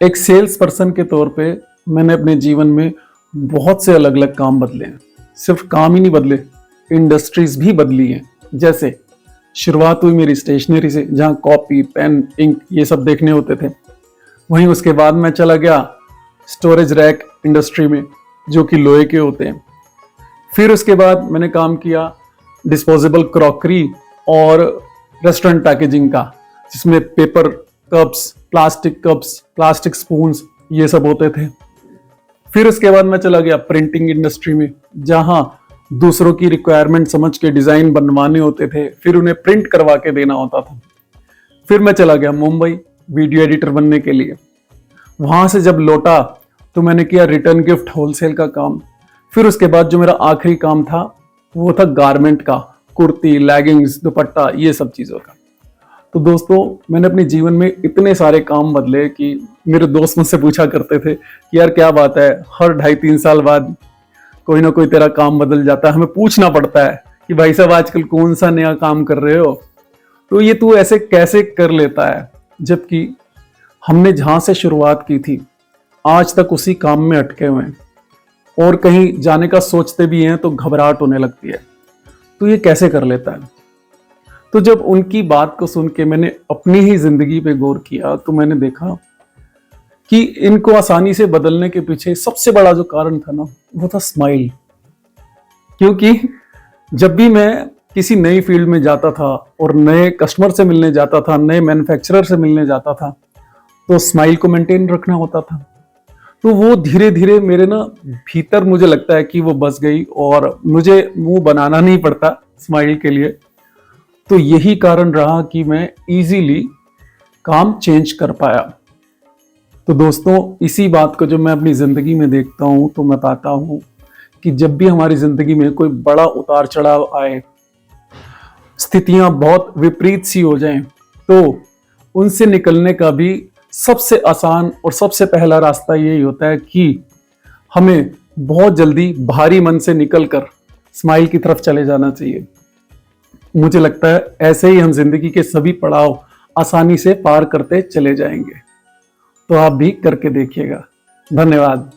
एक sales person के तौर पे मैंने अपने जीवन में बहुत से अलग अलग काम बदले हैं। सिर्फ काम ही नहीं बदले, इंडस्ट्रीज भी बदली हैं। जैसे शुरुआत हुई मेरी स्टेशनरी से, जहाँ कॉपी, पेन, इंक ये सब देखने होते थे। वहीं उसके बाद मैं चला गया स्टोरेज रैक इंडस्ट्री में, जो कि लोहे के होते हैं। फिर उसके बाद मैंने काम किया डिस्पोजेबल क्रॉकरी और रेस्टोरेंट पैकेजिंग का, जिसमें पेपर कप्स, प्लास्टिक स्पून्स ये सब होते थे। फिर उसके बाद मैं चला गया प्रिंटिंग इंडस्ट्री में, जहां दूसरों की रिक्वायरमेंट समझ के डिजाइन बनवाने होते थे, फिर उन्हें प्रिंट करवा के देना होता था। फिर मैं चला गया मुंबई वीडियो एडिटर बनने के लिए। वहां से जब लौटा तो मैंने किया रिटर्न गिफ्ट होलसेल का काम। फिर उसके बाद जो मेरा आखिरी काम था वो था गारमेंट का, कुर्ती, लेगिंग्स, दुपट्टा ये सब चीजों का। तो दोस्तों, मैंने अपने जीवन में इतने सारे काम बदले कि मेरे दोस्त मुझसे पूछा करते थे कि यार क्या बात है, हर 2.5-3 साल बाद कोई ना कोई तेरा काम बदल जाता है। हमें पूछना पड़ता है कि भाई साहब आजकल कौन सा नया काम कर रहे हो, तो ये तू ऐसे कैसे कर लेता है, जबकि हमने जहां से शुरुआत की थी आज तक उसी काम में अटके हुए हैं, और कहीं जाने का सोचते भी हैं तो घबराहट होने लगती है। तो ये कैसे कर लेता है? तो जब उनकी बात को सुन के मैंने अपनी ही जिंदगी पे गौर किया तो मैंने देखा कि इनको आसानी से बदलने के पीछे सबसे बड़ा जो कारण था ना, वो था स्माइल। क्योंकि जब भी मैं किसी नई फील्ड में जाता था और नए कस्टमर से मिलने जाता था, नए मैन्युफैक्चरर से मिलने जाता था, तो स्माइल को मेंटेन रखना होता था। तो वो धीरे धीरे मेरे ना भीतर मुझे लगता है कि वो बस गई और मुझे मुंह बनाना नहीं पड़ता स्माइल के लिए। तो यही कारण रहा कि मैं इजीली काम चेंज कर पाया। तो दोस्तों, इसी बात को जब मैं अपनी जिंदगी में देखता हूं तो मैं पाता हूं कि जब भी हमारी जिंदगी में कोई बड़ा उतार चढ़ाव आए, स्थितियां बहुत विपरीत सी हो जाएं, तो उनसे निकलने का भी सबसे आसान और सबसे पहला रास्ता यही होता है कि हमें बहुत जल्दी भारी मन से निकलकर स्माइल की तरफ चले जाना चाहिए। मुझे लगता है ऐसे ही हम जिंदगी के सभी पड़ाव आसानी से पार करते चले जाएंगे। तो आप भी करके देखिएगा। धन्यवाद।